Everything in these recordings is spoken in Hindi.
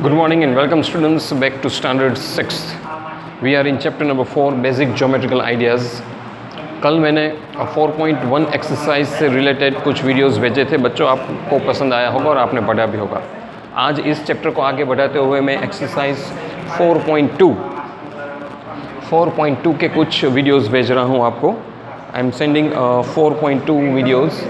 Good morning and welcome students back to standard 6th. We are in chapter number 4 basic geometrical ideas. कल मैंने 4.1 एक्सरसाइज से रिलेटेड कुछ वीडियोस भेजे थे बच्चों, आपको पसंद आया होगा और आपने पढ़ा भी होगा। आज इस चैप्टर को आगे बढ़ाते हुए मैं एक्सरसाइज 4.2 के कुछ वीडियोस भेज रहा हूँ आपको। I am sending 4.2 videos.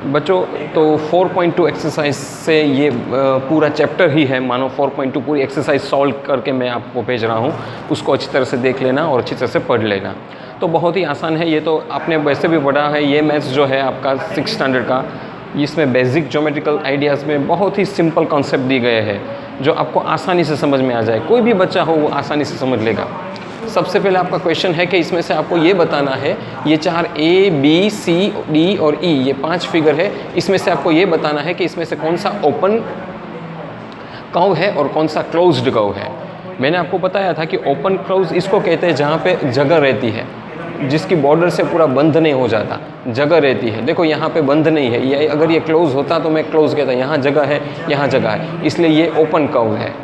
बच्चों तो 4.2 एक्सरसाइज से ये पूरा चैप्टर ही है, मानो 4.2 पूरी एक्सरसाइज सॉल्व करके मैं आपको भेज रहा हूँ। उसको अच्छी तरह से देख लेना और अच्छी तरह से पढ़ लेना। तो बहुत ही आसान है, ये तो आपने वैसे भी पढ़ा है। ये मैथ्स जो है आपका 6 स्टैंडर्ड का, इसमें बेसिक ज्योमेट्रिकल आइडियाज़ में बहुत ही सिंपल कॉन्सेप्ट दिए गए हैं जो आपको आसानी से समझ में आ जाए। कोई भी बच्चा हो वो आसानी से समझ लेगा। सबसे पहले आपका क्वेश्चन है कि इसमें से आपको ये बताना है, ये 4 A, B, C, D और E ये 5 फिगर है। इसमें से आपको ये बताना है कि इसमें से कौन सा ओपन कर्व है और कौन सा क्लोज्ड कर्व है। मैंने आपको बताया था कि ओपन क्लोज इसको कहते हैं जहाँ पे जगह रहती है, जिसकी बॉर्डर से पूरा बंद नहीं हो जाता, जगह रहती है। देखो यहाँ पे बंद नहीं है, ये अगर ये क्लोज होता तो मैं क्लोज कहता, यहाँ जगह है, यहाँ जगह है, इसलिए ये ओपन कर्व है।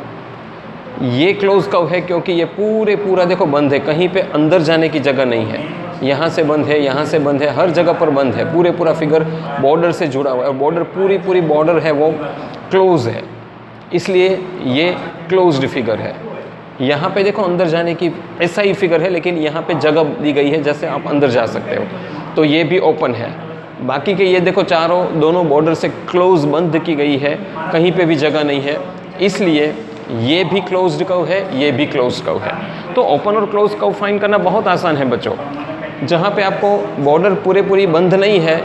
ये क्लोज कर्व है क्योंकि ये पूरा देखो बंद है, कहीं पे अंदर जाने की जगह नहीं है। यहाँ से बंद है, यहाँ से बंद है, हर जगह पर बंद है। पूरा फिगर बॉर्डर से जुड़ा हुआ है और बॉर्डर पूरी बॉर्डर है वो क्लोज है, इसलिए ये क्लोज्ड फिगर है। यहाँ पे देखो अंदर जाने की ऐसा ही फिगर है, लेकिन यहाँ पे जगह दी गई है जैसे आप अंदर जा सकते हो, तो ये भी ओपन है। बाकी के ये देखो दोनों बॉर्डर से क्लोज बंद की गई है, कहीं पे भी जगह नहीं है, इसलिए ये भी क्लोज्ड कर्व है, ये भी क्लोज्ड कर्व है। तो ओपन और क्लोज कर्व फाइंड करना बहुत आसान है बच्चों। जहाँ पे आपको बॉर्डर पूरी बंद नहीं है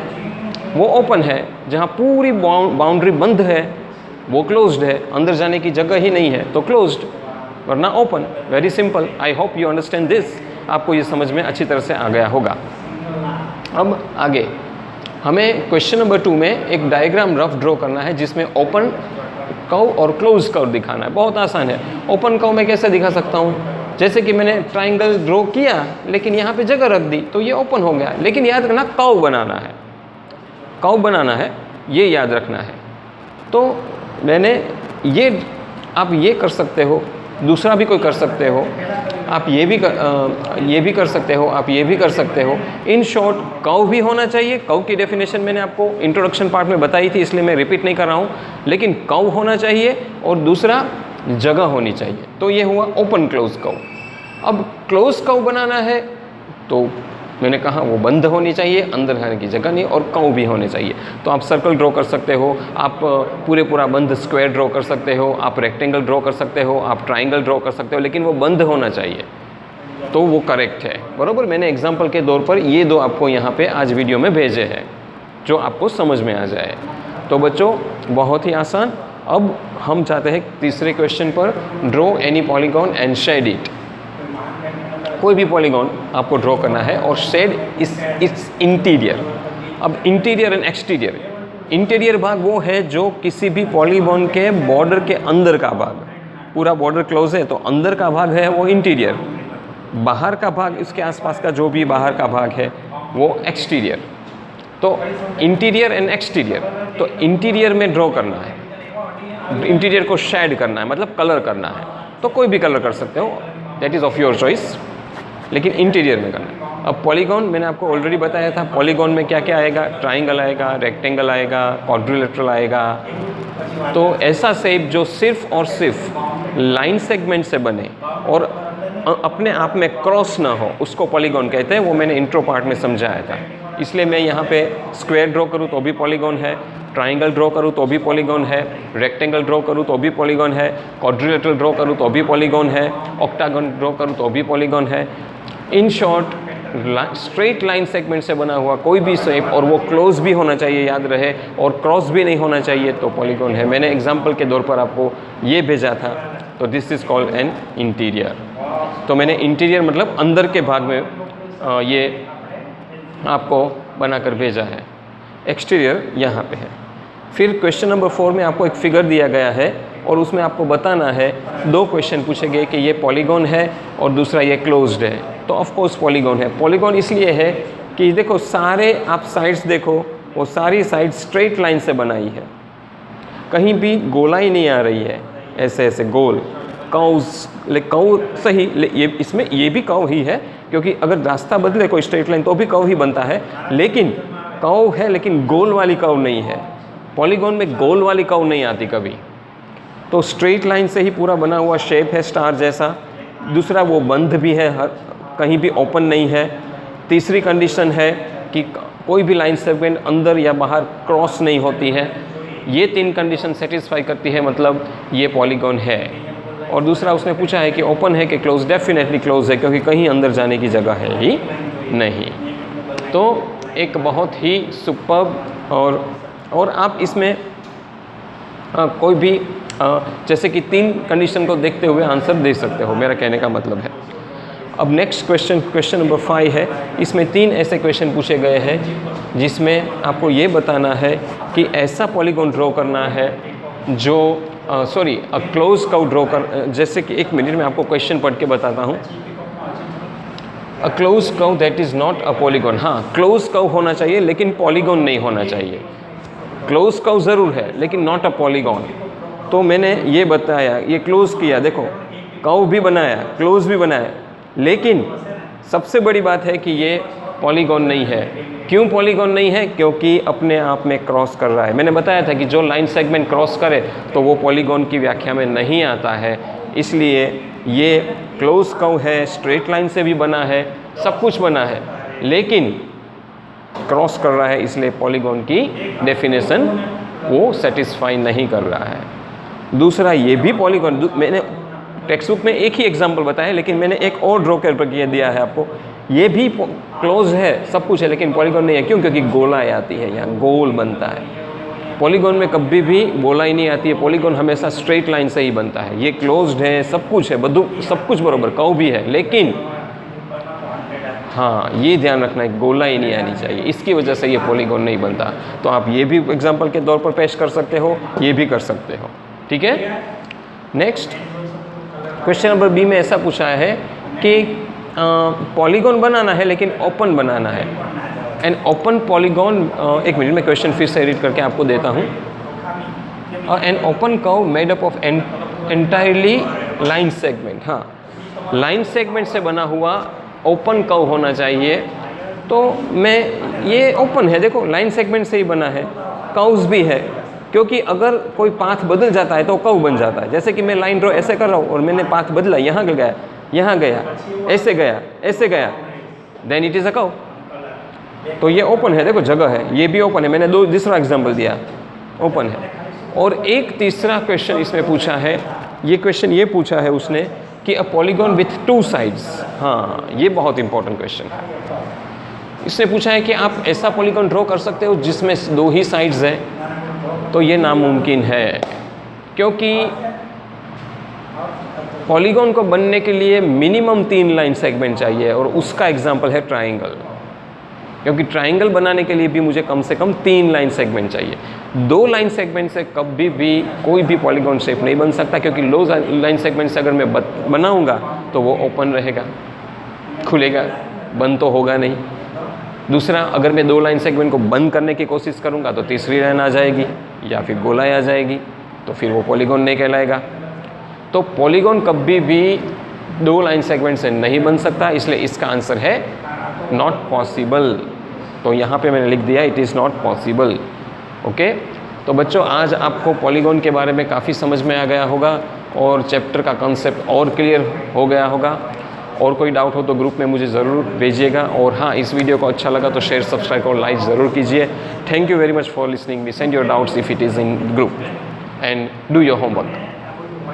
वो ओपन है, जहाँ पूरी बाउंड्री बंद है वो क्लोज्ड है, अंदर जाने की जगह ही नहीं है तो क्लोज्ड, वरना open. Very simple. I hope you understand this. आपको ये समझ में अच्छी तरह से आ गया होगा। अब आगे हमें क्वेश्चन नंबर 2 में एक डायग्राम रफ ड्रॉ करना है जिसमें ओपन कर्व और क्लोज कर्व दिखाना है। बहुत आसान है। ओपन कर्व मैं कैसे दिखा सकता हूँ, जैसे कि मैंने ट्राइंगल ड्रॉ किया लेकिन यहाँ पे जगह रख दी तो ये ओपन हो गया। लेकिन याद रखना कर्व बनाना है, कर्व बनाना है, ये याद रखना है। तो मैंने ये, आप ये कर सकते हो, दूसरा भी कोई कर सकते हो, आप ये भी कर सकते हो, आप ये भी कर सकते हो। इन शॉर्ट कर्व भी होना चाहिए। कर्व की डेफिनेशन मैंने आपको इंट्रोडक्शन पार्ट में बताई थी, इसलिए मैं रिपीट नहीं कर रहा हूँ। लेकिन कर्व होना चाहिए और दूसरा जगह होनी चाहिए। तो ये हुआ ओपन क्लोज कर्व। अब क्लोज कर्व बनाना है तो मैंने कहा वो बंद होनी चाहिए, अंदर जाने की जगह नहीं, और कर्व भी होने चाहिए। तो आप सर्कल ड्रॉ कर सकते हो, आप पूरा बंद स्क्वायर ड्रॉ कर सकते हो, आप रेक्टेंगल ड्रॉ कर सकते हो, आप ट्राइंगल ड्रॉ कर सकते हो, लेकिन वो बंद होना चाहिए तो वो करेक्ट है। बराबर। मैंने एग्जाम्पल के तौर पर ये 2 आपको यहाँ पे आज वीडियो में भेजे हैं जो आपको समझ में आ जाए। तो बच्चों बहुत ही आसान। अब हम चाहते हैं तीसरे क्वेश्चन पर, draw any polygon and shade it. कोई भी पॉलीगॉन आपको ड्रॉ करना है और शेड इट्स इंटीरियर। अब इंटीरियर एंड एक्सटीरियर, इंटीरियर भाग वो है जो किसी भी पॉलीगॉन के बॉर्डर के अंदर का भाग, पूरा बॉर्डर क्लोज है तो अंदर का भाग है वो इंटीरियर, बाहर का भाग, इसके आसपास का जो भी बाहर का भाग है वो एक्सटीरियर। तो इंटीरियर एंड एक्सटीरियर, तो इंटीरियर में ड्रॉ करना है, इंटीरियर को शेड करना है, मतलब कलर करना है। तो कोई भी कलर कर सकते हो, that is of your choice, लेकिन इंटीरियर में करना है। अब पॉलीगॉन मैंने आपको ऑलरेडी बताया था, पॉलीगॉन में क्या क्या आएगा, ट्राइंगल आएगा, रेक्टेंगल आएगा, क्वाड्रिलेटरल आएगा। तो ऐसा शेप जो सिर्फ और सिर्फ लाइन सेगमेंट से बने और अपने आप में क्रॉस ना हो, उसको पॉलीगॉन कहते हैं। वो मैंने इंट्रो पार्ट में समझाया था। इसलिए मैं यहाँ पे स्क्वायर ड्रॉ करूँ तो भी पॉलीगॉन है, ट्राइंगल ड्रॉ करूँ तो भी पॉलीगॉन है, रेक्टेंगल ड्रॉ करूँ तो भी पॉलीगॉन है, क्वाड्रिलेटरल ड्रॉ करूँ तो भी पॉलीगॉन है, ऑक्टागन ड्रॉ करूँ तो भी पॉलीगॉन है। In short straight line segment से बना हुआ कोई भी शेप, और वो क्लोज भी होना चाहिए, याद रहे, और क्रॉस भी नहीं होना चाहिए, तो पॉलीगॉन है। मैंने एग्जाम्पल के तौर पर आपको ये भेजा था। तो this is called an interior. तो मैंने इंटीरियर मतलब अंदर के भाग में ये आपको बनाकर भेजा है। एक्सटीरियर यहाँ पे है। फिर क्वेश्चन नंबर 4 में आपको एक फिगर दिया गया है और उसमें आपको बताना है, 2 क्वेश्चन पूछे गए कि ये पॉलीगॉन है और दूसरा ये क्लोज्ड है। तो ऑफ कोर्स पॉलीगॉन है। पॉलीगॉन इसलिए है कि देखो सारे आप साइड्स देखो, वो सारी साइड स्ट्रेट लाइन से बनाई है, कहीं भी गोलाई नहीं आ रही है, ऐसे ऐसे गोल कर्व सही, ये इसमें ये भी कर्व ही है, क्योंकि अगर रास्ता बदले कोई स्ट्रेट लाइन तो भी कर्व ही बनता है, लेकिन कर्व है लेकिन गोल वाली कर्व नहीं है। पॉलीगॉन में गोल वाली कर्व नहीं आती कभी, तो स्ट्रेट लाइन से ही पूरा बना हुआ शेप है स्टार जैसा। दूसरा वो बंद भी है, कहीं भी ओपन नहीं है। तीसरी कंडीशन है कि कोई भी लाइन सेगमेंट अंदर या बाहर क्रॉस नहीं होती है। ये 3 कंडीशन सेटिस्फाई करती है, मतलब ये पॉलीगॉन है। और दूसरा उसने पूछा है कि ओपन है कि क्लोज, डेफिनेटली क्लोज है, क्योंकि कहीं अंदर जाने की जगह है ही नहीं। तो एक बहुत ही सुपर्ब और आप इसमें कोई भी जैसे कि 3 कंडीशन को देखते हुए आंसर दे सकते हो, मेरा कहने का मतलब है। अब नेक्स्ट क्वेश्चन नंबर 5 है। इसमें 3 ऐसे क्वेश्चन पूछे गए हैं जिसमें आपको ये बताना है कि ऐसा पॉलीगॉन ड्रॉ करना है जो क्लोज कर्व ड्रॉ कर, जैसे कि 1 मिनट में आपको क्वेश्चन पढ़ के बताता हूँ। A close curve that is not a polygon. हाँ, क्लोज कर्व होना चाहिए लेकिन पॉलीगॉन नहीं होना चाहिए। क्लोज कर्व ज़रूर है लेकिन नॉट अ पॉलीगॉन। तो मैंने ये बताया, ये क्लोज किया, देखो कर्व भी बनाया, क्लोज भी बनाया, लेकिन सबसे बड़ी बात है कि ये पॉलीगॉन नहीं है। क्यों पॉलीगॉन नहीं है? क्योंकि अपने आप में क्रॉस कर रहा है। मैंने बताया था कि जो लाइन सेगमेंट क्रॉस करे तो वो पॉलीगॉन की व्याख्या में नहीं आता है, इसलिए ये क्लोज कर्व है, स्ट्रेट लाइन से भी बना है, सब कुछ बना है, लेकिन क्रॉस कर रहा है, इसलिए पॉलीगॉन की डेफिनेशन वो सेटिस्फाई नहीं कर रहा है। दूसरा, ये भी पॉलीगॉन, मैंने टेक्स्ट बुक में एक ही एग्जांपल बताया, लेकिन मैंने एक और ड्रॉ करके दिया है आपको। ये भी क्लोज है, सब कुछ है, लेकिन पॉलीगॉन नहीं है। क्यों? क्योंकि गोलाई आती है, यहाँ गोल बनता है। पॉलीगॉन में कभी भी गोलाई नहीं आती है, पॉलीगॉन हमेशा स्ट्रेट लाइन से ही बनता है। ये क्लोज्ड है, सब कुछ है, सब कुछ बराबर, कर्व भी है, लेकिन हाँ, ये ध्यान रखना है, गोलाई नहीं आनी चाहिए, इसकी वजह से ये पॉलीगॉन नहीं बनता। तो आप ये भी एग्जांपल के तौर पर पेश कर सकते हो, ये भी कर सकते हो, ठीक है। नेक्स्ट क्वेश्चन नंबर बी में ऐसा पूछा है कि पॉलीगॉन बनाना है लेकिन ओपन बनाना है। एन ओपन पॉलीगॉन, 1 मिनट में क्वेश्चन फिर से रीड करके आपको देता हूँ। An open curve made up of entirely line segment. हाँ, लाइन सेगमेंट से बना हुआ ओपन कर्व होना चाहिए। तो ये ओपन है, देखो लाइन सेगमेंट से ही बना है, कर्व्स भी है, क्योंकि अगर कोई पाथ बदल जाता है तो कर्व बन जाता है। जैसे कि मैं लाइन ड्रॉ ऐसे कर रहा हूँ और मैंने पाथ बदला, यहाँ गया, यहाँ गया, ऐसे गया, then it is a curve. तो ये ओपन है, देखो जगह है, ये भी ओपन है। मैंने दूसरा एग्जाम्पल दिया, ओपन है। और एक तीसरा क्वेश्चन इसमें पूछा है, ये क्वेश्चन ये पूछा है उसने कि अ पॉलीगॉन विथ 2 साइड्स। हाँ, ये बहुत इंपॉर्टेंट क्वेश्चन है। इसने पूछा है कि आप ऐसा पॉलीगॉन ड्रॉ कर सकते हो जिसमें 2 ही साइड्स हैं। तो ये नामुमकिन है, क्योंकि पॉलीगॉन को बनने के लिए मिनिमम 3 लाइन सेगमेंट चाहिए, और उसका एग्जाम्पल है ट्राइंगल। क्योंकि ट्राइंगल बनाने के लिए भी मुझे कम से कम 3 लाइन सेगमेंट चाहिए। 2 लाइन सेगमेंट से कभी भी कोई भी पॉलीगॉन शेप नहीं बन सकता, क्योंकि लो लाइन सेगमेंट से अगर मैं बनाऊंगा तो वो ओपन रहेगा, खुलेगा, बंद तो होगा नहीं। दूसरा, अगर मैं 2 लाइन सेगमेंट को बंद करने की कोशिश करूंगा तो तीसरी लाइन आ जाएगी या फिर गोलाई आ जाएगी, तो फिर वो पॉलीगॉन नहीं कहलाएगा। तो पॉलीगॉन कभी भी 2 लाइन सेगमेंट से नहीं बन सकता, इसलिए इसका आंसर है नॉट पॉसिबल। तो यहाँ पे मैंने लिख दिया it is not possible. Okay, तो बच्चों आज आपको पॉलीगॉन के बारे में काफ़ी समझ में आ गया होगा और चैप्टर का कॉन्सेप्ट और क्लियर हो गया होगा। और कोई डाउट हो तो ग्रुप में मुझे ज़रूर भेजिएगा। और हाँ, इस वीडियो को अच्छा लगा तो शेयर, सब्सक्राइब और लाइक ज़रूर कीजिए। Thank you very much for listening me. Send your doubts if it is in group and do your homework.